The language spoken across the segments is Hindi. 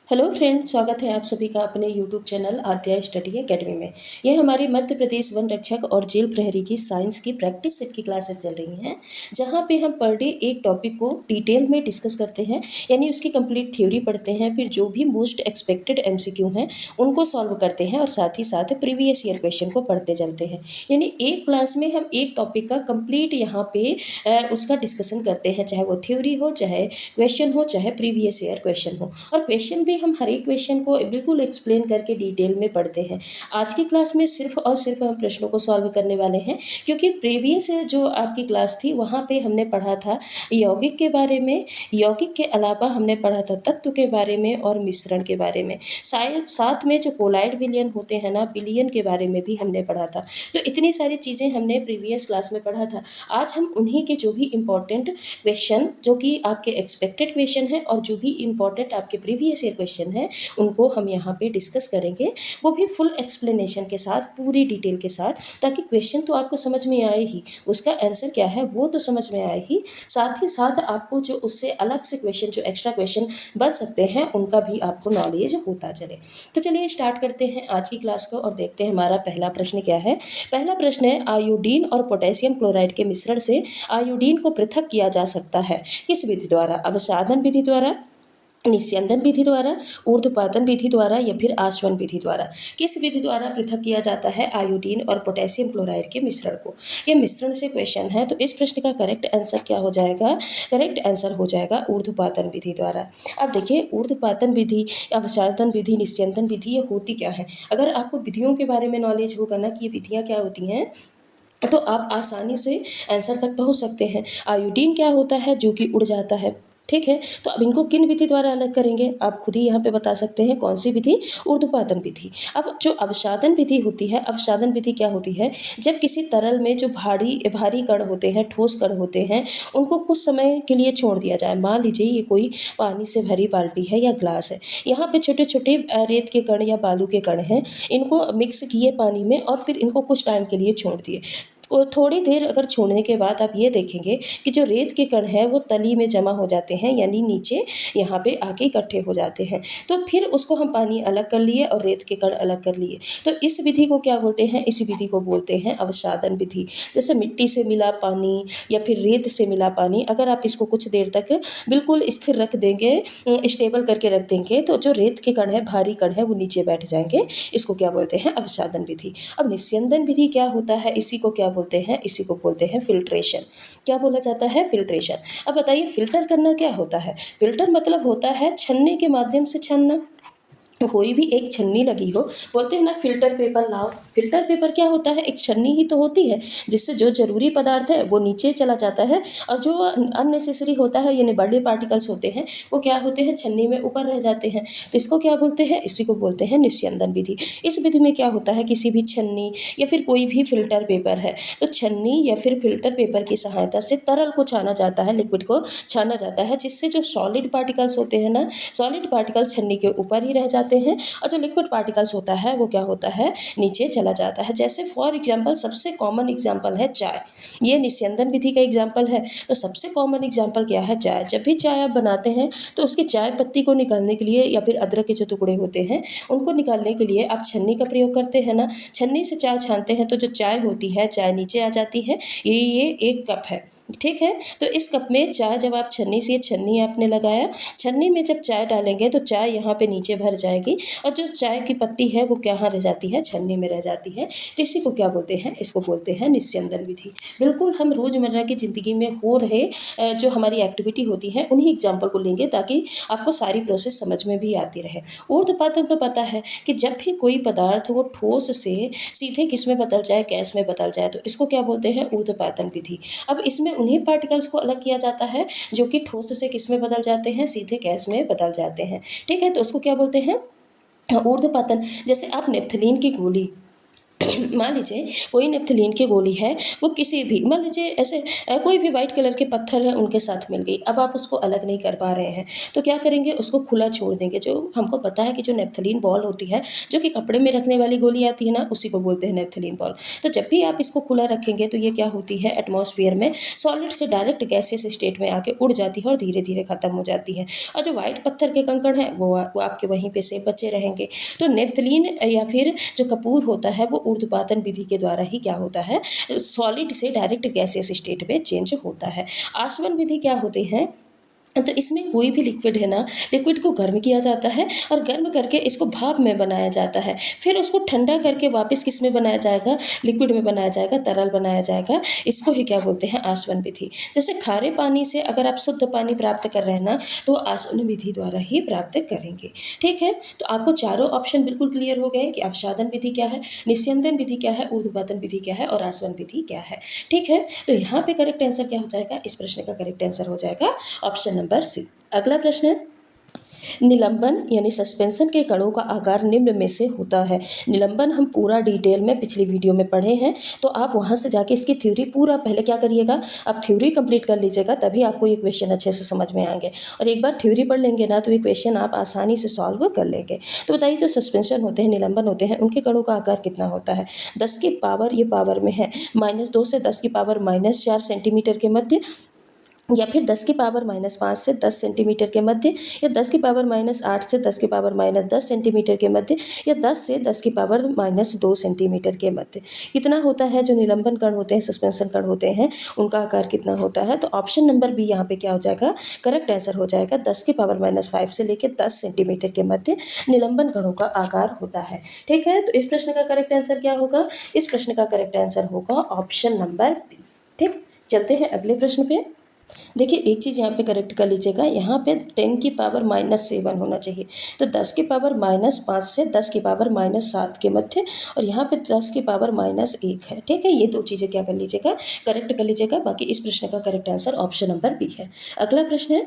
हेलो फ्रेंड्स, स्वागत है आप सभी का अपने यूट्यूब चैनल आद्या स्टडी एकेडमी में। यह हमारी मध्य प्रदेश वन रक्षक और जेल प्रहरी की साइंस की प्रैक्टिस सेट की क्लासेस चल रही हैं, जहां पे हम पर डे एक टॉपिक को डिटेल में डिस्कस करते हैं, यानी उसकी कंप्लीट थ्योरी पढ़ते हैं, फिर जो भी मोस्ट एक्सपेक्टेड एमसीक्यू हैं उनको सॉल्व करते हैं और साथ ही साथ प्रीवियस ईयर क्वेश्चन को पढ़ते चलते हैं। यानी एक क्लास में हम एक टॉपिक का कंप्लीट यहाँ पे उसका डिस्कशन करते हैं, चाहे वो थ्योरी हो, चाहे क्वेश्चन हो, चाहे प्रीवियस ईयर क्वेश्चन हो। और क्वेश्चन भी हम हर एक क्वेश्चन को बिल्कुल एक्सप्लेन करके डिटेल में पढ़ते हैं। आज की क्लास में सिर्फ और सिर्फ हम प्रश्नों को सॉल्व करने वाले हैं, क्योंकि प्रीवियस जो आपकी क्लास थी वहाँ पे हमने पढ़ा था यौगिक के बारे में। यौगिक के अलावा हमने पढ़ा था तत्व के बारे में और मिश्रण के बारे में। शायद साथ में जो कोलाइड विलयन होते हैं ना, विलयन के बारे में भी हमने पढ़ा था। तो इतनी सारी चीज़ें हमने प्रीवियस क्लास में पढ़ा था। आज हम उन्हीं के जो भी इम्पोर्टेंट क्वेश्चन, जो कि आपके एक्सपेक्टेड क्वेश्चन है और जो भी इम्पोर्टेंट आपके प्रीवियस ईयर क्वेश्चन है, उनको हम यहाँ पे डिस्कस करेंगे, वो भी फुल एक्सप्लेनेशन के साथ, पूरी डिटेल के साथ, ताकि क्वेश्चन तो आपको समझ में आए ही, उसका आंसर क्या है वो तो समझ में आए ही, साथ ही साथ आपको जो उससे अलग से क्वेश्चन, जो एक्स्ट्रा क्वेश्चन बन सकते हैं, उनका भी आपको नॉलेज होता चले। तो चलिए स्टार्ट करते हैं आज की क्लास को और देखते हैं हमारा पहला प्रश्न क्या है। पहला प्रश्न है, आयोडीन और पोटेशियम क्लोराइड के मिश्रण से आयोडीन को पृथक किया जा सकता है किस विधि द्वारा? अवसादन विधि द्वारा, निस्यंदन विधि द्वारा, ऊर्ध्वपातन विधि द्वारा या फिर आसवन विधि द्वारा? किस विधि द्वारा पृथक किया जाता है आयोडीन और पोटेशियम क्लोराइड के मिश्रण को? ये मिश्रण से क्वेश्चन है, तो इस प्रश्न का करेक्ट आंसर क्या हो जाएगा? करेक्ट आंसर हो जाएगा ऊर्ध्वपातन विधि द्वारा। अब देखिए, ऊर्ध्वपातन विधि, अवसादन विधि, निस्यंदन विधि, ये होती क्या है? अगर आपको विधियों के बारे में नॉलेज होगा ना कि ये विधियाँ क्या होती हैं, तो आप आसानी से आंसर तक पहुंच सकते हैं। आयोडीन क्या होता है? जो कि उड़ जाता है, ठीक है। तो अब इनको किन विधि द्वारा अलग करेंगे? आप खुद ही यहाँ पे बता सकते हैं कौन सी विधि? ऊर्ध्वपातन विधि। अब जो अवसादन विधि होती है, अवसादन विधि क्या होती है? जब किसी तरल में जो भारी भारी कण होते हैं, ठोस कण होते हैं, उनको कुछ समय के लिए छोड़ दिया जाए। मान लीजिए ये कोई पानी से भरी बाल्टी है या ग्लास है, यहाँ पे छोटे छोटे रेत के कण या बालू के कण हैं, इनको मिक्स किए पानी में और फिर इनको कुछ टाइम के लिए छोड़ दिए। और थोड़ी देर अगर छोड़ने के बाद आप ये देखेंगे कि जो रेत के कण हैं वो तली में जमा हो जाते हैं, यानी नीचे यहाँ पे आके इकट्ठे हो जाते हैं। तो फिर उसको हम पानी अलग कर लिए और रेत के कण अलग कर लिए, तो इस विधि को क्या बोलते हैं? इस विधि को बोलते हैं अवसादन विधि। जैसे मिट्टी से मिला पानी या फिर रेत से मिला पानी, अगर आप इसको कुछ देर तक बिल्कुल स्थिर रख देंगे, स्टेबल करके रख देंगे, तो जो रेत के कण है, भारी कण है, वो नीचे बैठ जाएंगे। इसको क्या बोलते हैं? अवसादन विधि। अब निस्यंदन विधि क्या होता है? इसी को क्या बोलते हैं? इसी को बोलते हैं फिल्ट्रेशन। क्या बोला जाता है? फिल्ट्रेशन। अब बताइए, फिल्टर करना क्या होता है? फिल्टर मतलब होता है छन्नी के माध्यम से छानना। तो कोई भी एक छन्नी लगी हो, बोलते हैं ना फिल्टर पेपर लाओ। फिल्टर पेपर क्या होता है? एक छन्नी ही तो होती है, जिससे जो जरूरी पदार्थ है वो नीचे चला जाता है, और जो अननेसेसरी होता है, यानी बड़े पार्टिकल्स होते हैं, वो क्या होते हैं? छन्नी में ऊपर रह जाते हैं। तो इसको क्या बोलते हैं? इसी को बोलते हैं निस्यंदन विधि। इस विधि में क्या होता है? किसी भी छन्नी या फिर कोई भी फिल्टर पेपर है, तो छन्नी या फिर फिल्टर पेपर की सहायता से तरल को छाना जाता है, लिक्विड को छाना जाता है, जिससे जो सॉलिड पार्टिकल्स होते हैं ना, सॉलिड पार्टिकल्स छन्नी के ऊपर ही रह जाते हैं, और जो लिक्विड पार्टिकल्स होता है वो क्या होता है? नीचे चला जाता है। जैसे फॉर एग्जांपल, सबसे कॉमन एग्जांपल है चाय। ये निस्यंदन विधि का एग्जांपल है। तो सबसे कॉमन एग्जांपल क्या है? चाय। जब भी चाय आप बनाते हैं, तो उसकी चाय पत्ती को निकालने के लिए, या फिर अदरक के जो टुकड़े होते हैं उनको निकालने के लिए आप छन्नी का प्रयोग करते हैं ना। छन्नी से चाय छानते हैं, तो जो चाय होती है, चाय नीचे आ जाती है। ये एक कप है, ठीक है। तो इस कप में चाय, जब आप छन्नी से, छन्नी आपने लगाया, छन्नी में जब चाय डालेंगे तो चाय यहाँ पे नीचे भर जाएगी, और जो चाय की पत्ती है वो कहाँ रह जाती है? छन्नी में रह जाती है। तो इसी को क्या बोलते हैं? इसको बोलते हैं निस्यंदन विधि। बिल्कुल हम रोज़मर्रा की ज़िंदगी में हो रहे जो हमारी एक्टिविटी होती है, उन्हीं एग्जाम्पल को लेंगे, ताकि आपको सारी प्रोसेस समझ में भी आती रहे। ऊर्ध्वपातन तो पता है कि जब भी कोई पदार्थ वो ठोस से सीधे किस में बदल जाए? गैस में बदल जाए, तो इसको क्या बोलते हैं? ऊर्ध्वपातन विधि। अब इसमें उन्हीं पार्टिकल्स को अलग किया जाता है जो कि ठोस से किस में बदल जाते हैं? सीधे गैस में बदल जाते हैं, ठीक है। तो उसको क्या बोलते हैं? ऊर्ध्वपातन। जैसे आप नेप्थलीन की गोली, मान लीजिए कोई नेप्थलीन की गोली है, वो किसी भी मान लीजिए ऐसे कोई भी वाइट कलर के पत्थर है उनके साथ मिल गई, अब आप उसको अलग नहीं कर पा रहे हैं, तो क्या करेंगे, उसको खुला छोड़ देंगे। जो हमको पता है कि जो नेप्थलीन बॉल होती है, जो कि कपड़े में रखने वाली गोली आती है ना, उसी को बोलते हैं नेप्थलीन बॉल। तो जब भी आप इसको खुला रखेंगे तो ये क्या होती है, एटमॉस्फेयर में सॉलिड से डायरेक्ट गैसियस स्टेट में आके उड़ जाती है और धीरे धीरे खत्म हो जाती है। और जो वाइट पत्थर के कंकड़ हैं वो आपके वहीं पे से बचे रहेंगे। तो नेप्थलीन या फिर जो कपूर होता है वो ऊर्ध्वपातन विधि के द्वारा ही क्या होता है, सॉलिड से डायरेक्ट गैसियस स्टेट में चेंज होता है। आसवन विधि क्या होती है, तो इसमें कोई भी लिक्विड है ना, लिक्विड को गर्म किया जाता है और गर्म करके इसको भाप में बनाया जाता है, फिर उसको ठंडा करके वापस किस में बनाया जाएगा, लिक्विड में बनाया जाएगा, तरल बनाया जाएगा। इसको ही क्या बोलते हैं, आसवन विधि। जैसे खारे पानी से अगर आप शुद्ध पानी प्राप्त कर रहे हैं ना, तो आसवन विधि द्वारा ही प्राप्त करेंगे। ठीक है, तो आपको चारों ऑप्शन बिल्कुल क्लियर हो गए कि अवसादन विधि क्या है, निस्यंदन विधि क्या है, ऊर्ध्वपातन विधि क्या है और आसवन विधि क्या है। ठीक है, तो यहाँ पे करेक्ट आंसर क्या हो जाएगा, इस प्रश्न का करेक्ट आंसर हो जाएगा ऑप्शन नंबर सी। अगला प्रश्न है, निलंबन यानी सस्पेंशन के कणों का आकार निम्न में से होता है। निलंबन हम पूरा डिटेल में पिछली वीडियो में पढ़े हैं, तो आप वहाँ से जाके इसकी थ्योरी पूरा पहले क्या करिएगा, आप थ्योरी कंप्लीट कर लीजिएगा, तभी आपको ये क्वेश्चन अच्छे से समझ में आएंगे। और एक बार थ्योरी पढ़ लेंगे ना, तो ये क्वेश्चन आप आसानी से सॉल्व कर लेंगे। तो बताइए, जो सस्पेंशन होते हैं, निलंबन होते हैं, उनके कणों का आकार कितना होता है, 10 की पावर, ये पावर में है -2 से 10 की पावर -4 सेंटीमीटर के मध्य, या फिर 10 की पावर -5 से 10 सेंटीमीटर के मध्य, या 10 की पावर -8 से 10 की पावर -10 सेंटीमीटर के मध्य, या 10 से 10 की पावर -2 सेंटीमीटर के मध्य। कितना होता है, जो निलंबन कण होते हैं, सस्पेंशन कण होते हैं, उनका आकार कितना होता है। तो ऑप्शन नंबर बी यहाँ पे क्या हो जाएगा, करेक्ट आंसर हो जाएगा। 10 की पावर -5 से लेकर 10 सेंटीमीटर के मध्य निलंबन कणों का आकार होता है। ठीक है, तो इस प्रश्न का करेक्ट आंसर क्या होगा, इस प्रश्न का करेक्ट आंसर होगा ऑप्शन नंबर बी। ठीक, चलते हैं अगले प्रश्न पे। देखिए, एक चीज़ यहाँ पे करेक्ट कर लीजिएगा, यहाँ पे 10 की पावर -7 होना चाहिए, तो 10 की पावर -5 से 10 की पावर -7 के मध्य, और यहाँ पे 10 की पावर -1 है। ठीक है, ये दो चीज़ें क्या कर लीजिएगा, करेक्ट कर लीजिएगा। बाकी इस प्रश्न का correct answer option number B है। अगला प्रश्न है,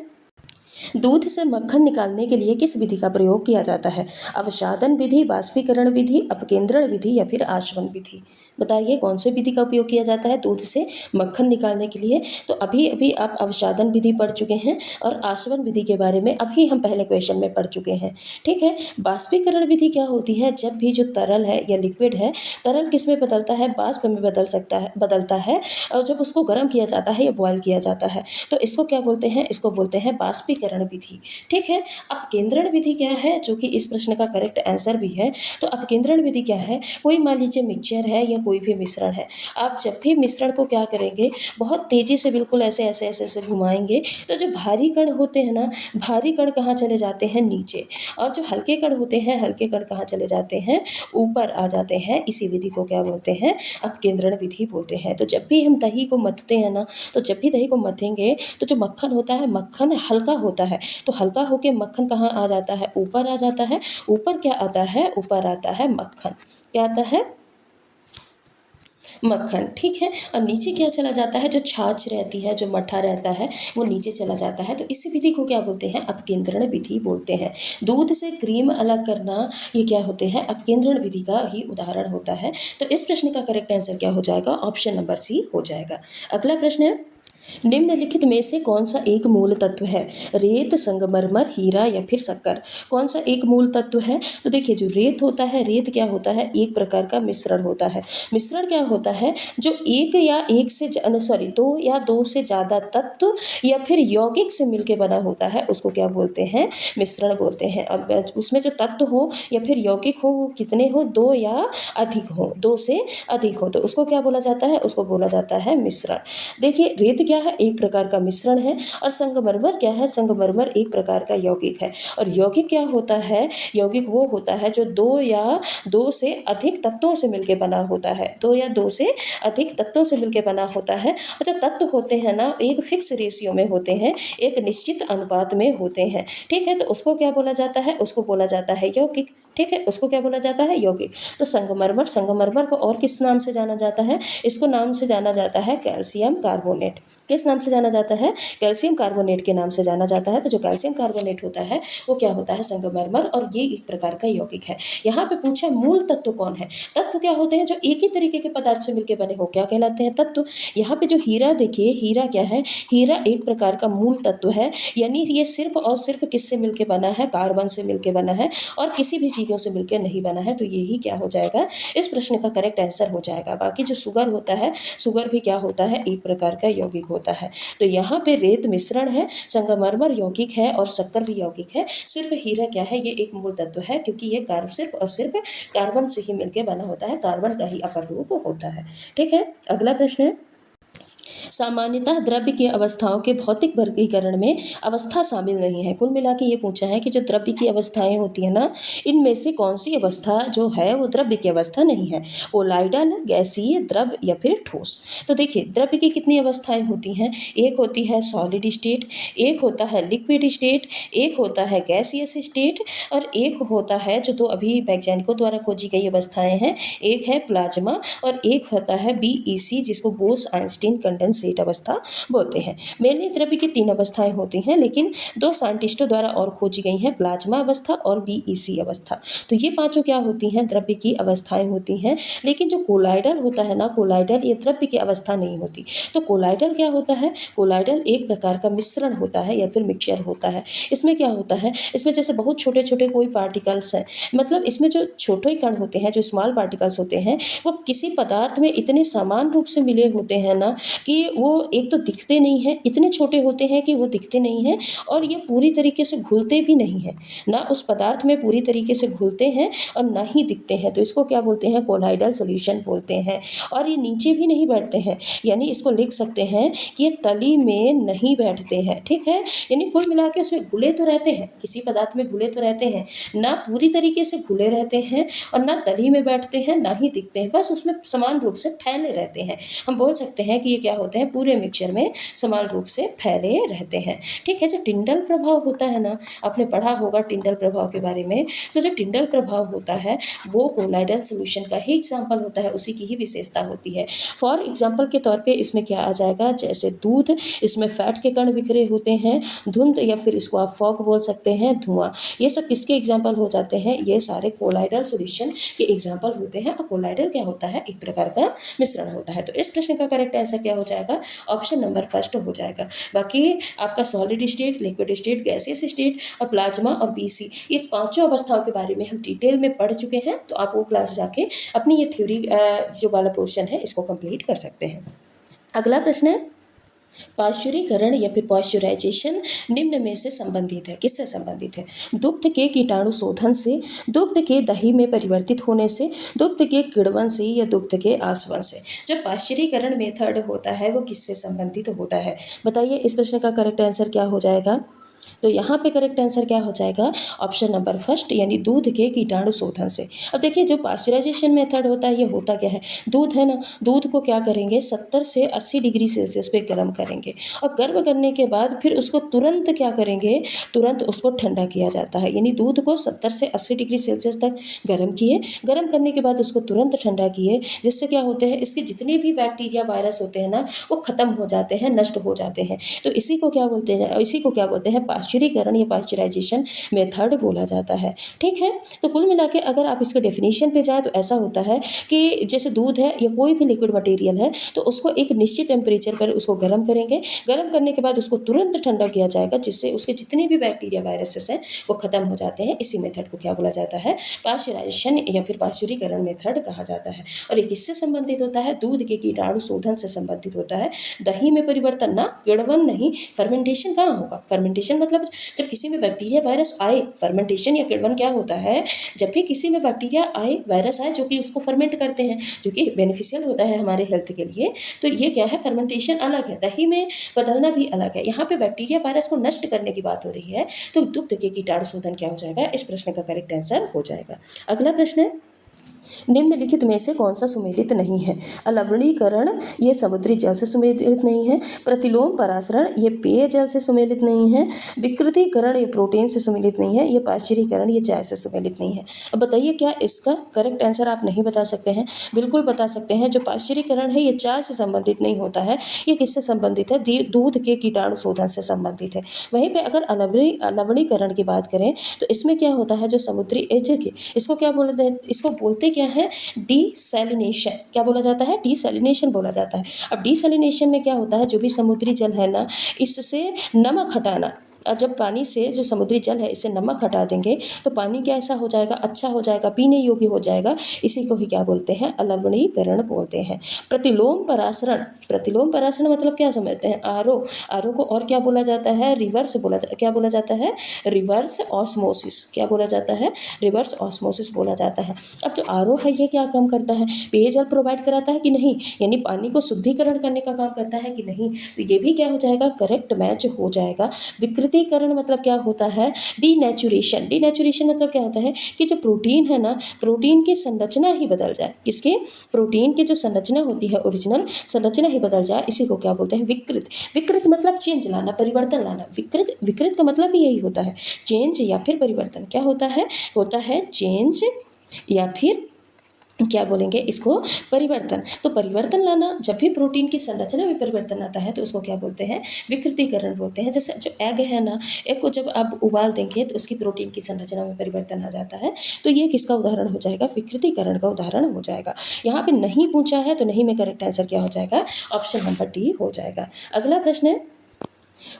दूध से मक्खन निकालने के लिए किस विधि का प्रयोग किया जाता है, अवसादन विधि, बाष्पीकरण विधि, अपकेंद्रण विधि या फिर आसवन विधि। बताइए, कौन सी विधि का उपयोग किया जाता है दूध से मक्खन निकालने के लिए। तो अभी अभी आप अवसादन विधि पढ़ चुके हैं और आसवन विधि के बारे में अभी हम पहले क्वेश्चन में पढ़ चुके हैं। ठीक है, बाष्पीकरण विधि क्या होती है, जब भी जो तरल है या लिक्विड है, तरल किस में बदलता है, बाष्प में बदलता है, और जब उसको गर्म किया जाता है या बॉयल किया जाता है, तो इसको क्या बोलते हैं, इसको बोलते हैं बाष्पीकरण विधि। ठीक है, अपकेंद्रण विधि क्या है, जो कि इस प्रश्न का करेक्ट आंसर भी है। तो अपकेंद्रण विधि क्या है, कोई मान लीजिए मिक्सचर है या कोई भी मिश्रण है, आप जब भी मिश्रण को क्या करेंगे, बहुत तेजी से बिल्कुल ऐसे ऐसे ऐसे ऐसे घुमाएंगे, तो जो भारी कण होते हैं ना, भारी कण कहाँ चले जाते हैं, नीचे, और जो हल्के कण होते हैं, हल्के कण कहाँ चले जाते हैं, ऊपर आ जाते हैं। इसी विधि को क्या बोलते हैं, अपकेंद्रण विधि बोलते हैं। तो जब भी हम दही को मथते हैं ना, तो जब भी दही को मथेंगे, तो जो मक्खन होता है, मक्खन हल्का होता है, तो हल्का होके मक्खन कहाँ आ जाता है, ऊपर आ जाता है। ऊपर क्या आता है, ऊपर आता है मक्खन, क्या आता है, मक्खन। ठीक है, और नीचे क्या चला जाता है, जो छाछ रहती है, जो मट्ठा रहता है, वो नीचे चला जाता है। तो इस विधि को क्या बोलते हैं, अपकेंद्रण विधि बोलते हैं। दूध से क्रीम अलग करना, ये क्या होते हैं, अपकेंद्रण विधि का ही उदाहरण होता है। तो इस प्रश्न का करेक्ट आंसर क्या हो जाएगा, ऑप्शन नंबर सी हो जाएगा। अगला प्रश्न है, निम्नलिखित में से कौन सा एक मूल तत्व है, रेत, संगमरमर, हीरा या फिर शक्कर। कौन सा एक मूल तत्व है, तो देखिए, जो रेत होता है, रेत क्या होता है, एक प्रकार का मिश्रण होता है। मिश्रण क्या होता है, जो एक या एक से दो या दो से ज़्यादा तत्व या फिर यौगिक से मिलकर बना होता है, उसको क्या बोलते हैं, मिश्रण बोलते हैं। अब उसमें जो तत्व हो या फिर यौगिक हो, वो कितने हो, दो या अधिक हो, दो से अधिक हो, तो उसको क्या बोला जाता है, उसको बोला जाता है मिश्रण। देखिए, रेत क्या है, एक प्रकार का मिश्रण है, और संगमरमर क्या है, संगमरमर एक प्रकार का यौगिक है। और यौगिक क्या होता है, यौगिक वो होता है जो दो या दो से अधिक तत्वों से मिलकर बना होता है, दो या दो से अधिक तत्वों से मिलकर बना होता है। और जो तत्व होते हैं ना, एक फिक्स रेशियो में होते हैं, एक निश्चित अनुपात में होते हैं। ठीक है, तो उसको क्या बोला जाता है, उसको बोला जाता है यौगिक। ठीक है, उसको क्या बोला जाता है, यौगिक। तो संगमरमर, संगमरमर को और किस नाम से जाना जाता है, इसको नाम से जाना जाता है कैल्शियम कार्बोनेट। किस नाम से जाना जाता है? कैल्शियम कार्बोनेट के नाम से जाना जाता है। तो जो कैल्शियम कार्बोनेट होता है वो क्या होता है? संगमरमर, और ये एक प्रकार का यौगिक है। यहाँ पे पूछा मूल तत्व कौन है? तत्व क्या होते हैं? जो एक ही तरीके के पदार्थ से मिलकर बने हो, क्या कहलाते हैं? तत्व। यहाँ पे जो हीरा देखिए, हीरा क्या है? हीरा एक प्रकार का मूल तत्व है, यानी ये सिर्फ और सिर्फ किससे मिलकर बना है? कार्बन से मिलकर बना है, और किसी भी चीज़ों से मिलकर नहीं बना है। तो यही क्या हो जाएगा? इस प्रश्न का करेक्ट आंसर हो जाएगा। बाकी जो शुगर होता है, शुगर भी क्या होता है? एक प्रकार का यौगिक होता है। तो यहाँ पे रेत मिश्रण है, संगमरमर यौगिक है, और शक्कर भी यौगिक है। सिर्फ हीरा क्या है? ये एक मूल तत्व है, क्योंकि ये सिर्फ और सिर्फ कार्बन से ही मिलकर बना होता है, कार्बन का ही अपर रूप होता है। ठीक है, अगला प्रश्न है, सामान्यतः द्रव्य की अवस्थाओं के भौतिक वर्गीकरण में अवस्था शामिल नहीं है। कुल मिला के ये पूछा है कि जो द्रव्य की अवस्थाएं होती है ना, इनमें से कौन सी अवस्था जो है वो द्रव्य की अवस्था नहीं है? कोलाइडल, गैसीय, द्रव या फिर ठोस। तो देखिए, द्रव्य की कितनी अवस्थाएं होती हैं? एक होती है सॉलिड स्टेट, एक होता है लिक्विड स्टेट, एक होता है गैसियस स्टेट, और एक होता है जो तो अभी वैज्ञानिकों द्वारा खोजी गई अवस्थाएं हैं, एक है प्लाज्मा, और एक होता है बीईसी, जिसको बोस आइंस्टीन कंडेंसेट अवस्था बोलते हैं। मेनली द्रव्य की 3 अवस्थाएं होती हैं, लेकिन 2 साइंटिस्टों द्वारा और खोजी गई हैं, प्लाज्मा अवस्था और बीईसी अवस्था। तो ये पांचों क्या होती हैं? द्रव्य की अवस्थाएं होती हैं। लेकिन जो कोलाइडल होता है ना, कोलाइडल ये द्रव्य की अवस्था नहीं होती। तो कोलाइडल क्या होता है? कोलाइडल एक प्रकार का मिश्रण होता है या फिर मिक्सचर होता है। इसमें क्या होता है? इसमें जैसे बहुत छोटे छोटे कोई पार्टिकल्स हैं, मतलब इसमें जो छोटे कण होते हैं, जो स्मॉल पार्टिकल्स होते हैं, वो किसी पदार्थ में इतने समान रूप से मिले होते हैं ना कि वो एक तो दिखते नहीं हैं, इतने छोटे होते हैं कि वो दिखते नहीं हैं, और ये पूरी तरीके से घुलते भी नहीं हैं, ना उस पदार्थ में पूरी तरीके से घुलते हैं और ना ही दिखते हैं। तो इसको क्या बोलते हैं? कोलाइडल सॉल्यूशन बोलते हैं। और ये नीचे भी नहीं बैठते हैं, यानी इसको लिख सकते हैं कि ये तली में नहीं बैठते हैं। ठीक है, यानी कुल मिला के उसमें घुले तो रहते हैं, किसी पदार्थ में घुले तो रहते हैं, ना पूरी तरीके से घुले रहते हैं और ना तली में बैठते हैं, ना ही दिखते हैं, बस उसमें समान रूप से फैले रहते हैं। हम बोल सकते हैं कि ये क्या होते हैं? पूरे मिक्सचर में समान रूप से फैले रहते हैं। ठीक है, जो टिंडल प्रभाव होता है ना, आपने पढ़ा होगा टिंडल प्रभाव के बारे में। तो जो टिंडल प्रभाव होता है वो कोलाइडल सॉल्यूशन का ही एग्जाम्पल होता है, उसी की ही विशेषता होती है। फॉर एग्जाम्पल के तौर पे इसमें क्या आ जाएगा? जैसे दूध, इसमें फैट के कण बिखरे होते हैं, धुंध या फिर इसको आप फॉग बोल सकते हैं, धुआं, ये सब किसके एग्जाम्पल हो जाते हैं? ये सारे कोलाइडल सॉल्यूशन के एग्जाम्पल होते हैं। और कोलाइडल क्या होता है? एक प्रकार का मिश्रण होता है। तो इस प्रश्न का करेक्ट आंसर क्या हो जाएगा? ऑप्शन नंबर फर्स्ट हो जाएगा। बाकी आपका solid state, liquid state, gaseous state और प्लाज्मा और बीसी, इस पांचों अवस्थाओं के बारे में हम डिटेल में पढ़ चुके हैं। तो आप वो क्लास जाके अपनी ये थ्योरी जो वाला पोर्शन है इसको कंप्लीट कर सकते हैं। अगला प्रश्न है, पाश्चुरीकरण या फिर पॉइस्चराइजेशन निम्न में से संबंधित है? किससे संबंधित है? दुग्ध के कीटाणु शोधन से, दुग्ध के दही में परिवर्तित होने से, दुग्ध के किण्वन से, या दुग्ध के आसवन से? जो पाश्चुरीकरण मेथड होता है वो किससे संबंधित होता है? बताइए, इस प्रश्न का करेक्ट आंसर क्या हो जाएगा? तो यहाँ पे करेक्ट आंसर क्या हो जाएगा? ऑप्शन नंबर फर्स्ट, यानी दूध के कीटाणु शोधन से। अब देखिए, जो पाश्चराइजेशन मेथड होता है ये होता क्या है? दूध है ना, दूध को क्या करेंगे? 70 से 80 डिग्री सेल्सियस पे गर्म करेंगे, और गर्म करने के बाद फिर उसको तुरंत क्या करेंगे? तुरंत उसको ठंडा किया जाता है। यानी दूध को 70 से 80 डिग्री सेल्सियस तक गर्म किए, गर्म करने के बाद उसको तुरंत ठंडा किए, जिससे क्या होते हैं? इसके जितने भी बैक्टीरिया वायरस होते हैं ना वो खत्म हो जाते हैं, नष्ट हो जाते हैं। तो इसी को क्या बोलते हैं? इसी को क्या बोलते हैं? पाश्चुरीकरण या पाश्चराइजेशन मेथड बोला जाता है। ठीक है, तो कुल मिला के अगर आप इसके डेफिनेशन पे जाए तो ऐसा होता है कि जैसे दूध है या कोई भी लिक्विड मटेरियल है, तो उसको एक निश्चित टेम्परेचर पर उसको गर्म करेंगे, गर्म करने के बाद उसको तुरंत ठंडा किया जाएगा, जिससे उसके जितने भी बैक्टीरिया वायरसेस हैं वो खत्म हो जाते हैं। इसी मेथड को क्या बोला जाता है? पाश्चराइजेशन या फिर पाश्चुरीकरण मेथड कहा जाता है। और ये किससे संबंधित होता है? दूध के कीटाणु शोधन से संबंधित होता है। दही में परिवर्तन ना, किण्वन नहीं। फर्मेंटेशन कहाँ होगा? फर्मेंटेशन मतलब जब किसी में बैक्टीरिया वायरस आए, फर्मेंटेशन या किण्वन क्या होता है? जब भी किसी में बैक्टीरिया आए, वायरस आए, जो कि उसको फर्मेंट करते हैं, जो कि बेनिफिशियल होता है हमारे हेल्थ के लिए, तो ये क्या है? फर्मेंटेशन अलग है, दही में बदलना भी अलग है। यहाँ पे बैक्टीरिया वायरस को नष्ट करने की बात हो रही है। तो दुग्ध के कीटाणु शोधन क्या हो जाएगा? इस प्रश्न का करेक्ट आंसर हो जाएगा। अगला प्रश्न है, निम्नलिखित में से कौन सा सुमेलित नहीं है? अलवणीकरण ये समुद्री जल से सुमेलित नहीं है। प्रतिलोम परासरण ये पेय जल से सुमेलित नहीं है। विकृतीकरण ये प्रोटीन से सुमेलित नहीं है। ये पाश्चुरीकरण ये चाय से सुमेलित नहीं है। अब बताइए क्या इसका करेक्ट आंसर आप नहीं बता सकते हैं? बिल्कुल बता सकते हैं। जो पाश्चुरीकरण है ये चाय से संबंधित नहीं होता है। ये किससे संबंधित है? दूध के कीटाणु शोधन से संबंधित है। वहीं पर अगर अलवणीकरण की बात करें तो इसमें क्या होता है? जो समुद्री एजग इसको क्या बोलते हैं? इसको बोलते क्या है? डीसैलिनेशन। क्या बोला जाता है? डीसैलिनेशन बोला जाता है। अब डीसैलिनेशन में क्या होता है? जो भी समुद्री जल है ना, इससे नमक हटाना। और जब पानी से जो समुद्री जल है इससे नमक हटा देंगे तो पानी क्या ऐसा हो जाएगा? अच्छा हो जाएगा, पीने योग्य हो जाएगा। इसी को ही क्या बोलते हैं? अलवणीकरण बोलते हैं। प्रतिलोम परासरण। प्रतिलोम परासरण मतलब क्या समझते हैं? आरओ को और क्या बोला जाता है? क्या बोला जाता है? Reverse osmosis. क्या बोला जाता है? रिवर्स ऑस्मोसिस बोला जाता है। अब जो आरओ है ये क्या काम करता है? पेयजल प्रोवाइड कराता है कि नहीं? यानी पानी को शुद्धिकरण करने का काम करता है कि नहीं? तो ये भी क्या हो जाएगा? करेक्ट मैच हो जाएगा। विकृतीकरण मतलब क्या होता है? डीनेचुरेशन। डीनेचुरेशन मतलब क्या होता है कि जो प्रोटीन है ना, प्रोटीन की संरचना ही बदल जाए। किसके? प्रोटीन की जो संरचना होती है, ओरिजिनल संरचना ही बदल जाए। इसी को क्या बोलते हैं? विकृत। विकृत मतलब चेंज लाना, परिवर्तन लाना। विकृत का मतलब भी यही होता है, चेंज या फिर परिवर्तन। क्या होता है? होता है चेंज या फिर क्या बोलेंगे इसको? परिवर्तन। तो परिवर्तन लाना, जब भी प्रोटीन की संरचना में परिवर्तन आता है तो उसको क्या बोलते हैं? विकृतीकरण बोलते हैं। जैसे जो एग है ना, एग को जब आप उबाल देंगे तो उसकी प्रोटीन की संरचना में परिवर्तन आ जाता है। तो ये किसका उदाहरण हो जाएगा? विकृतीकरण का उदाहरण हो जाएगा। यहाँ पे नहीं पूछा है तो नहीं में करेक्ट आंसर क्या हो जाएगा? ऑप्शन नंबर डी हो जाएगा। अगला प्रश्न है,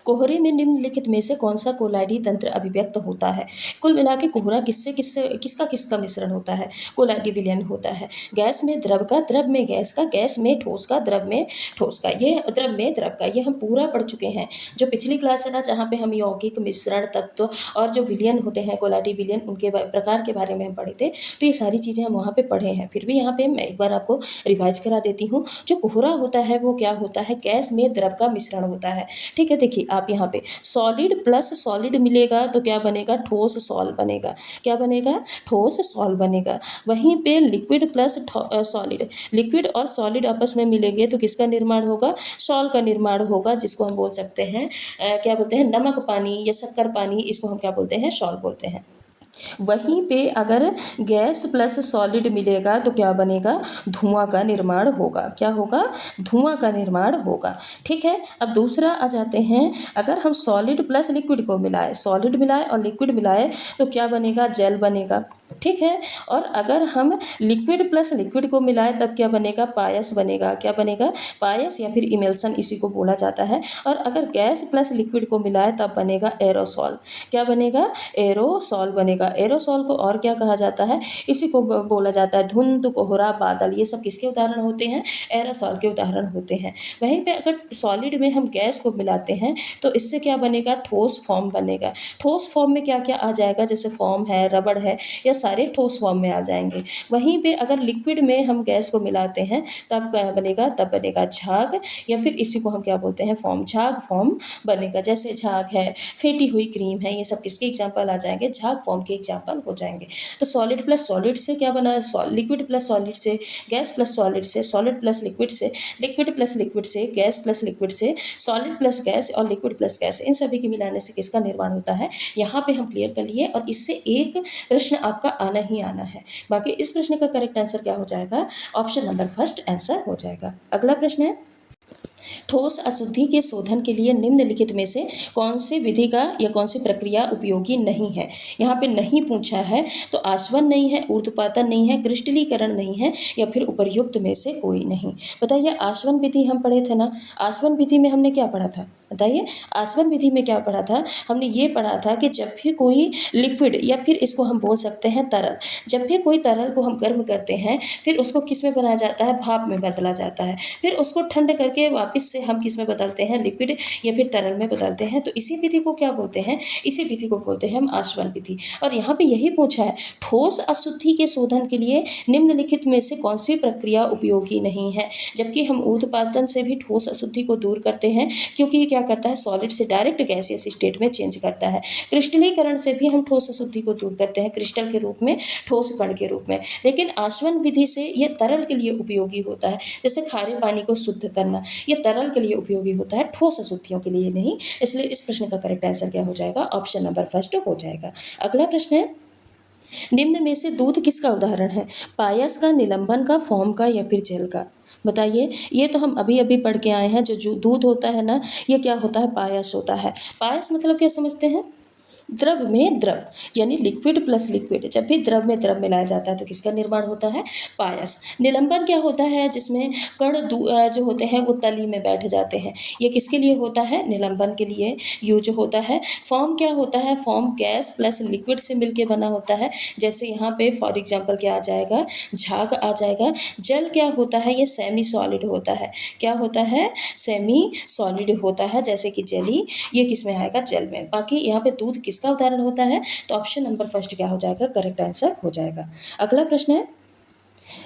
कोहरे में निम्नलिखित में से कौन सा कोलाइडी तंत्र अभिव्यक्त होता है? कुल मिला के कोहरा किसका मिश्रण होता है? कोलाइडी विलयन होता है। गैस में द्रव का, द्रव में गैस का, गैस में ठोस का, द्रव में ठोस का, ये द्रव में द्रव का, ये हम पूरा पढ़ चुके हैं। जो पिछली क्लास है ना, जहाँ पे हम यौगिक मिश्रण तत्व और जो विलयन होते हैं, कोलाइडी विलयन, उनके प्रकार के बारे में हम पढ़े थे। तो ये सारी चीज़ें हम वहाँ पे पढ़े हैं। फिर भी यहाँ पे मैं एक बार आपको रिवाइज करा देती हूँ। जो कोहरा होता है वो क्या होता है? गैस में द्रव का मिश्रण होता है। ठीक है, देखिए आप यहाँ पे सॉलिड प्लस सॉलिड मिलेगा तो क्या बनेगा? ठोस सॉल बनेगा। क्या बनेगा? ठोस सॉल बनेगा। वहीं पे लिक्विड प्लस सॉलिड, लिक्विड और सॉलिड आपस में मिलेंगे तो किसका निर्माण होगा? सॉल का निर्माण होगा, जिसको हम बोल सकते हैं क्या बोलते हैं? नमक पानी या शक्कर पानी, इसको हम क्या बोलते हैं? सॉल बोलते हैं। वहीं पे अगर गैस प्लस सॉलिड मिलेगा तो क्या बनेगा? धुआं का निर्माण होगा। क्या होगा? धुआं का निर्माण होगा। ठीक है, अब दूसरा आ जाते हैं, अगर हम सॉलिड प्लस लिक्विड को मिलाएं, सॉलिड मिलाएं और लिक्विड मिलाएं तो क्या बनेगा? जेल बनेगा। ठीक है, और अगर हम लिक्विड प्लस लिक्विड को मिलाएं तब क्या बनेगा? पायस बनेगा। क्या बनेगा? पायस या फिर इमल्सन, इसी को बोला जाता है। और अगर गैस प्लस लिक्विड को मिलाएं तब बनेगा एरोसॉल। क्या बनेगा? एरोसॉल बनेगा। एरोसॉल को और क्या कहा जाता है? इसी को बोला जाता है धुंध, कोहरा, बादल, ये सब किसके उदाहरण होते हैं? एरोसॉल के उदाहरण होते हैं। वहीं पे अगर सॉलिड में हम गैस को मिलाते हैं तो इससे क्या बनेगा? ठोस फॉर्म बनेगा। ठोस फॉर्म में क्या क्या आ जाएगा? जैसे फॉर्म है, रबड़ है, या सारे ठोस फॉर्म में आ जाएंगे। वहीं पे अगर लिक्विड में हम गैस को मिलाते हैं तब क्या बनेगा? तब बनेगा झाग, या फिर इसी को हम क्या बोलते हैं? फॉर्म, झाग फॉर्म बनेगा। जैसे झाग है, फेंटी हुई क्रीम है, ये सब किसके एग्जाम्पल आ जाएंगे? झाग फॉर्म के एग्जाम्पल हो जाएंगे। तो सॉलिड प्लस सॉलिड से क्या बना? लिक्विड प्लस सॉलिड से, गैस प्लस सॉलिड से, सॉलिड प्लस लिक्विड से, लिक्विड प्लस लिक्विड से, गैस प्लस लिक्विड से, सॉलिड प्लस गैस और लिक्विड प्लस गैस, इन सभी के मिलाने से किसका निर्माण होता है? यहाँ पे हम क्लियर कर लिए। और इससे एक प्रश्न आपका आना ही आना है। बाकी इस प्रश्न का करेक्ट आंसर क्या हो जाएगा? ऑप्शन नंबर फर्स्ट आंसर हो जाएगा। अगला प्रश्न है, ठोस अशुद्धि के शोधन के लिए निम्नलिखित में से कौन सी विधि का या कौन सी प्रक्रिया उपयोगी नहीं है? यहाँ पे नहीं पूछा है तो आसवन नहीं है, ऊर्ध्वपातन नहीं है, क्रिस्टलीकरण नहीं है, या फिर उपर्युक्त में से कोई नहीं। बताइए, आसवन विधि हम पढ़े थे ना, आसवन विधि में हमने क्या पढ़ा था? बताइए, आसवन विधि में क्या पढ़ा था? हमने ये पढ़ा था कि जब भी कोई लिक्विड, या फिर इसको हम बोल सकते हैं तरल, जब भी कोई तरल को हम गर्म करते हैं फिर उसको किस में बनाया जाता है? भाप में बदला जाता है। फिर उसको ठंड करके वापस वापस से हम किस में बदलते हैं, लिक्विड या फिर तरल में बदलते हैं। तो इसी विधि को क्या बोलते हैं, इसी विधि को बोलते हैं हम आसवन विधि। और यहाँ पे यही पूछा है, ठोस अशुद्धि के शोधन के लिए निम्नलिखित में से कौन सी प्रक्रिया उपयोगी नहीं है। जबकि हम ऊर्ध्वपातन से भी ठोस अशुद्धि को दूर करते हैं, क्योंकि ये क्या करता है, सॉलिड से डायरेक्ट गैसियस स्टेट में चेंज करता है। क्रिस्टलीकरण से भी हम ठोस अशुद्धि को दूर करते हैं, क्रिस्टल के रूप में, ठोस कण के रूप में। लेकिन आसवन विधि से यह तरल के लिए उपयोगी होता है, जैसे खारे पानी को शुद्ध करना, यह तरल के लिए उपयोगी होता है, ठोस अशुद्धियों के लिए नहीं। इसलिए इस प्रश्न का करेक्ट आंसर क्या हो जाएगा, ऑप्शन नंबर फर्स्ट हो जाएगा। अगला प्रश्न है, निम्न में से दूध किसका उदाहरण है, पायस का, निलंबन का, फोम का या फिर जेल का। बताइए। ये तो हम अभी अभी पढ़ के आए हैं, जो दूध होता है ना, ये क्या होता है, पायस होता है। पायस मतलब क्या समझते हैं, द्रव में द्रव, यानी लिक्विड प्लस लिक्विड। जब भी द्रव में द्रव मिलाया जाता है तो किसका निर्माण होता है, पायस। निलंबन क्या होता है, जिसमें कण जो होते हैं वो तली में बैठ जाते हैं, ये किसके लिए होता है, निलंबन के लिए यूज होता है। फॉर्म क्या होता है, फॉर्म गैस प्लस लिक्विड से मिलके बना होता है, जैसे यहाँ पे फॉर एग्जाम्पल क्या आ जाएगा, झाग आ जाएगा। जल क्या होता है, ये सेमी सॉलिड होता है, क्या होता है, सेमी सॉलिड होता है, जैसे कि जेली, ये किस में आएगा, जल में। बाकी यहाँ पे दूध किसका उदाहरण होता है, तो ऑप्शन नंबर फर्स्ट क्या हो जाएगा, करेक्ट आंसर हो जाएगा। अगला प्रश्न है,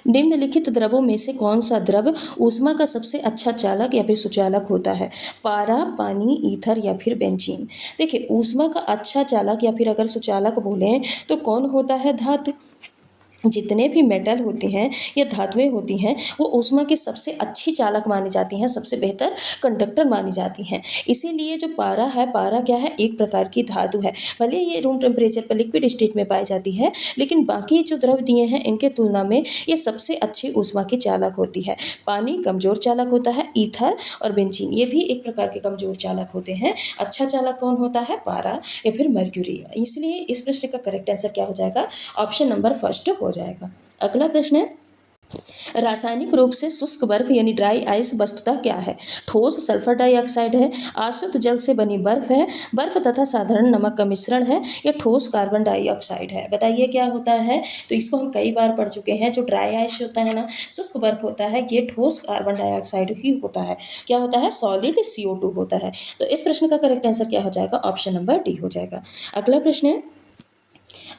निम्नलिखित द्रवों में से कौन सा द्रव ऊष्मा का सबसे अच्छा चालक या फिर सुचालक होता है, पारा, पानी, ईथर या फिर बेंजीन। देखिए, ऊष्मा का अच्छा चालक या फिर अगर सुचालक बोलें तो कौन होता है, धातु। जितने भी मेटल होते हैं या धातुएं होती हैं वो ऊष्मा की सबसे अच्छी चालक मानी जाती हैं, सबसे बेहतर कंडक्टर मानी जाती हैं। इसीलिए जो पारा है, पारा क्या है, एक प्रकार की धातु है। भले ये रूम टेम्परेचर पर लिक्विड स्टेट में पाई जाती है, लेकिन बाकी जो द्रव दिए हैं इनके तुलना में ये सबसे अच्छी ऊष्मा की चालक होती है। पानी कमजोर चालक होता है, ईथर और बेंजीन ये भी एक प्रकार के कमजोर चालक होते हैं। अच्छा चालक कौन होता है, पारा या फिर मर्क्यूरी। इसलिए इस प्रश्न का करेक्ट आंसर क्या हो जाएगा, ऑप्शन नंबर फर्स्ट हो जाएगा। अगला प्रश्न है, रासायनिक रूप से शुष्क बर्फ यानी ड्राई आइस वस्तुतः क्या है, ठोस सल्फर डाइऑक्साइड है, आशुद्ध जल से बनी बर्फ है, बर्फ तथा साधारण नमक का मिश्रण है, या ठोस कार्बन डाइऑक्साइड है। बताइए क्या होता है। तो इसको हम कई बार पढ़ चुके हैं। जो ड्राई आइस होता है ना, शुष्क बर्फ होता है, ये ठोस कार्बन डाइऑक्साइड ही होता है। क्या होता है, सॉलिड CO2 होता है। तो इस प्रश्न का करेक्ट आंसर क्या हो जाएगा, ऑप्शन नंबर डी हो जाएगा। अगला प्रश्न है,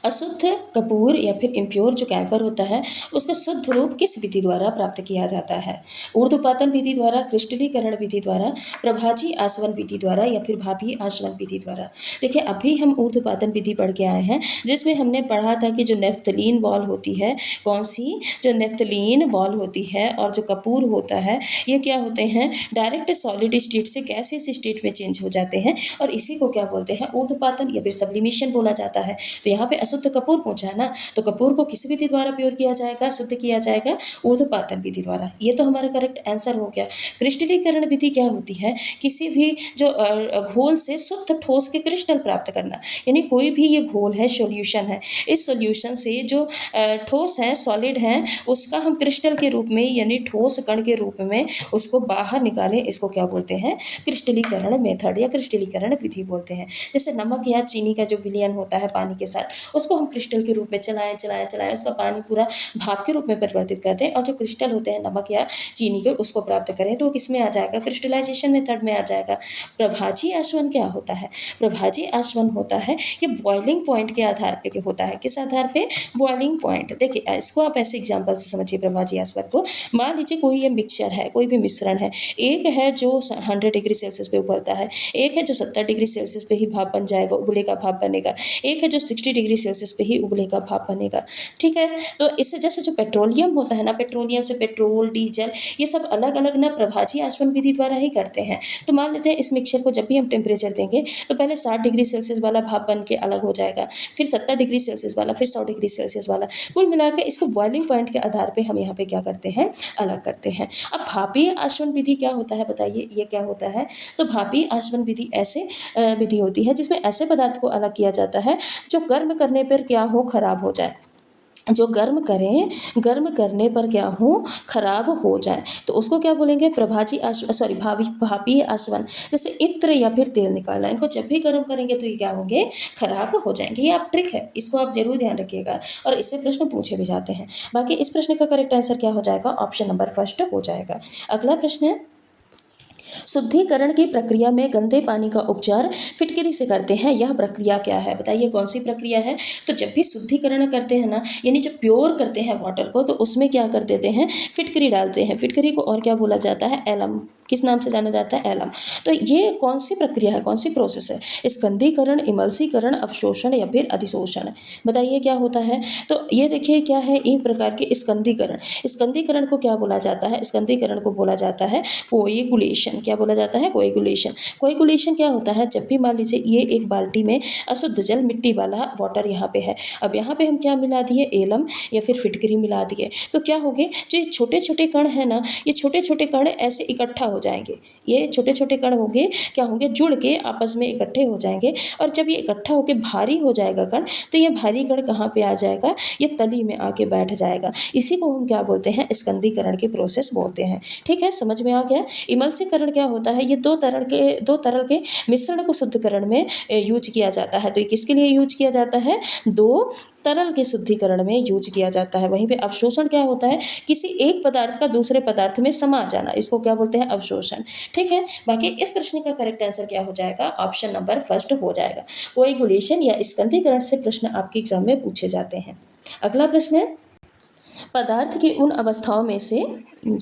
अशुद्ध कपूर या फिर इम्प्योर जो कैम्फर होता है उसका शुद्ध रूप किस विधि द्वारा प्राप्त किया जाता है, ऊर्ध्वपातन विधि द्वारा, क्रिस्टलीकरण विधि द्वारा, प्रभाजी आसवन विधि द्वारा या फिर भापी आसवन विधि द्वारा। देखिए, अभी हम ऊर्ध्वपातन विधि पढ़ के आए हैं, जिसमें हमने पढ़ा था कि जो नेफ्थलीन वॉल होती है, कौन सी, जो नेफ्थलीन वॉल होती है और जो कपूर होता है, ये क्या होते हैं, डायरेक्ट सॉलिड स्टेट से गैसियस स्टेट में चेंज हो जाते हैं, और इसी को क्या बोलते हैं, ऊर्ध्वपातन या फिर सब्लिमेशन बोला जाता है। तो यहाँ पे अशुद्ध कपूर पूछा है ना, तो कपूर को किस विधि द्वारा प्योर किया जाएगा, शुद्ध किया जाएगा, ऊर्ध्वपातन विधि द्वारा। ये तो हमारा करेक्ट आंसर हो गया। क्रिस्टलीकरण विधि क्या होती है, किसी भी जो घोल से शुद्ध ठोस के क्रिस्टल प्राप्त करना, यानी कोई भी ये घोल है, सॉल्यूशन है, इस सॉल्यूशन से जो ठोस है, सॉलिड है, उसका हम क्रिस्टल के रूप में यानी ठोस कण के रूप में उसको बाहर निकालें, इसको क्या बोलते हैं, क्रिस्टलीकरण मेथड या क्रिस्टलीकरण विधि बोलते हैं। जैसे नमक या चीनी का जो विलयन होता है पानी के साथ, उसको हम क्रिस्टल के रूप में चलाएं चलाएं चलाएं, उसका पानी पूरा भाप के रूप में परिवर्तित करते हैं, और जो क्रिस्टल होते हैं नमक या चीनी के, उसको प्राप्त करें तो किस में आ जाएगा, क्रिस्टलाइजेशन मेथड में आ जाएगा। प्रभाजी आसवन क्या होता है, प्रभाजी आसवन होता है ये बॉइलिंग पॉइंट के आधार पे होता है। किस आधार पे, बॉइलिंग पॉइंट। देखिए, इसको आप ऐसे एग्जाम्पल से समझिए प्रभाजी आसवन को। मान लीजिए कोई ये मिक्सचर है, कोई भी मिश्रण है, एक है जो 100 डिग्री सेल्सियस पे उबलता है, एक है जो 70 डिग्री सेल्सियस पे ही भाप बन जाएगा, उबलेगा भाप बनेगा, एक है जो 60 डिग्री सेल्सियस पे ही उबलेगा भाप बनेगा। ठीक है, तो इससे जैसे जो पेट्रोलियम होता है ना, पेट्रोलियम से पेट्रोल, डीजल, ये सब अलग अलग ना प्रभाजी आसवन विधि द्वारा ही करते हैं। तो मान लेते हैं इस मिक्सचर को जब भी हम टेम्परेचर देंगे तो पहले 60 डिग्री सेल्सियस वाला भाप बन के अलग हो जाएगा, फिर 70 डिग्री सेल्सियस वाला, फिर 100 डिग्री सेल्सियस वाला, कुल मिला के इसको बॉइलिंग पॉइंट के आधार पे हम यहाँ पे क्या करते हैं, अलग करते हैं। अब भापीय आसवन विधि क्या होता है, बताइए ये क्या होता है। तो भापीय आसवन विधि ऐसे विधि होती है जिसमें ऐसे पदार्थ को अलग किया जाता है जो गर्म करने पर क्या हो, खराब हो जाए, जो गर्म करें, गर्म करने पर क्या हो, खराब हो जाए, तो उसको क्या बोलेंगे, प्रभाजी भापीय आसवन। जैसे इत्र या फिर तेल निकालना, इनको जब भी गर्म करेंगे तो ये क्या होंगे, खराब हो जाएंगे। ये आप ट्रिक है, इसको आप जरूर ध्यान रखिएगा, और इससे प्रश्न पूछे भी जाते हैं। बाकी इस प्रश्न का करेक्ट आंसर क्या हो जाएगा, ऑप्शन नंबर फर्स्ट हो जाएगा। अगला प्रश्न है, शुद्धिकरण की प्रक्रिया में गंदे पानी का उपचार फिटकरी से करते हैं, यह प्रक्रिया क्या है? बताइए कौन सी प्रक्रिया है? तो जब भी शुद्धिकरण करते हैं ना, यानी जब प्योर करते हैं वाटर को, तो उसमें क्या कर देते हैं, फिटकरी डालते हैं। फिटकरी को और क्या बोला जाता है? एलम। किस नाम से जाना जाता है? एलम। तो ये कौन सी प्रक्रिया है, कौन सी प्रोसेस है? स्कंदीकरण, इमल्सीकरण, अवशोषण या फिर अधिशोषण? बताइए क्या होता है? तो ये देखिए क्या है, एक प्रकार के स्कंदीकरण। स्कंदीकरण को क्या बोला जाता है? स्कंदीकरण को बोला जाता है कोएगुलेशन। क्या बोला जाता है? कोएगुलेशन। कोएगुलेशन क्या होता है? जब भी मान लीजिए ये एक बाल्टी में अशुद्ध जल, मिट्टी वाला वाटर यहाँ पे है, अब यहाँ पे हम क्या मिला दिए? एलम या फिर फिटकरी मिला दिए, तो क्या हो गए, जो ये छोटे छोटे कण है ना, ये छोटे छोटे कण ऐसे इकट्ठा हो जाएंगे। ये छोटे छोटे कण होंगे, क्या होंगे, जुड़ के आपस में इकट्ठे हो जाएंगे। और जब ये इकट्ठा होकर भारी हो जाएगा कण, तो ये भारी कण कहाँ पे आ जाएगा? ये तली में आके बैठ जाएगा। इसी को हम क्या बोलते हैं? स्कंदीकरण की प्रोसेस बोलते हैं। ठीक है, समझ में आ गया? इमल्सीकरण क्या होता है? ये दो तरल के मिश्रण को शुद्धिकरण में यूज किया जाता है। तो ये किसके लिए यूज किया जाता है? दो तरल के शुद्धिकरण में यूज किया जाता है। वहीं पे अवशोषण क्या होता है? किसी एक पदार्थ का दूसरे पदार्थ में समा जाना, इसको क्या बोलते हैं? अवशोषण। ठीक है, बाकी इस प्रश्न का करेक्ट आंसर क्या हो जाएगा? ऑप्शन नंबर फर्स्ट हो जाएगा। कोएगुलेशन या स्कंदीकरण से प्रश्न आपके एग्जाम में पूछे जाते हैं। अगला प्रश्न है, पदार्थ की उन अवस्थाओं में से,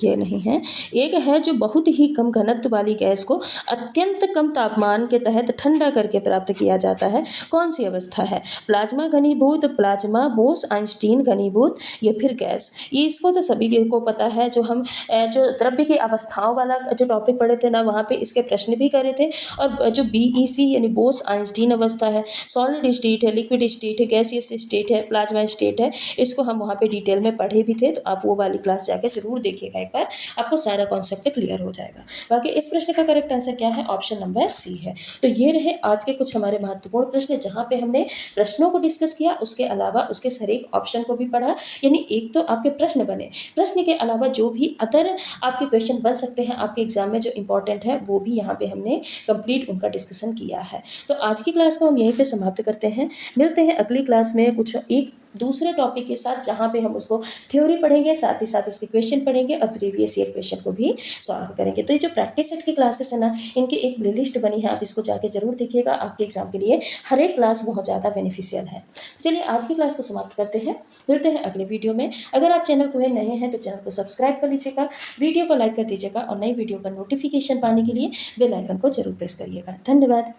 ये नहीं है, एक है जो बहुत ही कम घनत्व वाली गैस को अत्यंत कम तापमान के तहत ठंडा करके प्राप्त किया जाता है। कौन सी अवस्था है? प्लाज्मा घनीभूत, प्लाज्मा, बोस आइंस्टीन घनीभूत या फिर गैस? ये इसको तो सभी को पता है। जो हम जो द्रव्य की अवस्थाओं वाला जो टॉपिक पढ़े थे ना, वहाँ पे इसके प्रश्न भी करे थे। और जो BEC यानी बोस आइंस्टीन अवस्था है, सॉलिड स्टेट है, लिक्विड स्टेट है, गैसियस स्टेट है, प्लाज्मा स्टेट है, इसको हम वहाँ पे डिटेल में पढ़े भी थे। तो आप वो वाली क्लास जाके जरूर देखिएगा एक बार, आपको सारा कॉन्सेप्ट क्लियर हो जाएगा। बाकी इस प्रश्न का करेक्ट आंसर क्या है? ऑप्शन नंबर सी है। तो ये रहे आज के कुछ हमारे महत्वपूर्ण प्रश्न, जहाँ पे हमने प्रश्नों को डिस्कस किया, उसके अलावा उसके हर एक ऑप्शन को भी पढ़ा। यानी एक तो आपके प्रश्न बने, प्रश्न के अलावा जो भी अदर आपके क्वेश्चन बन सकते हैं आपके एग्जाम में जो इंपॉर्टेंट है, वो भी यहाँ पे हमने कंप्लीट उनका डिस्कशन किया है। तो आज की क्लास को हम यहीं पे समाप्त करते हैं। मिलते हैं अगली क्लास में कुछ एक दूसरे टॉपिक के साथ, जहाँ पे हम उसको थ्योरी पढ़ेंगे, साथ ही साथ उसके क्वेश्चन पढ़ेंगे और प्रीवियस ईयर क्वेश्चन को भी सॉल्व करेंगे। तो ये जो प्रैक्टिस सेट की क्लासेस है ना, इनकी एक प्लेलिस्ट बनी है, आप इसको जाके जरूर देखिएगा। आपके एग्जाम के लिए हर एक क्लास बहुत ज़्यादा बेनिफिशियल है। चलिए आज की क्लास को समाप्त करते हैं, मिलते हैं अगले वीडियो में। अगर आप चैनल को नए हैं तो चैनल को सब्सक्राइब कर लीजिएगा, वीडियो को लाइक कर दीजिएगा और नई वीडियो का नोटिफिकेशन पाने के लिए बेल आइकन को जरूर प्रेस करिएगा। धन्यवाद।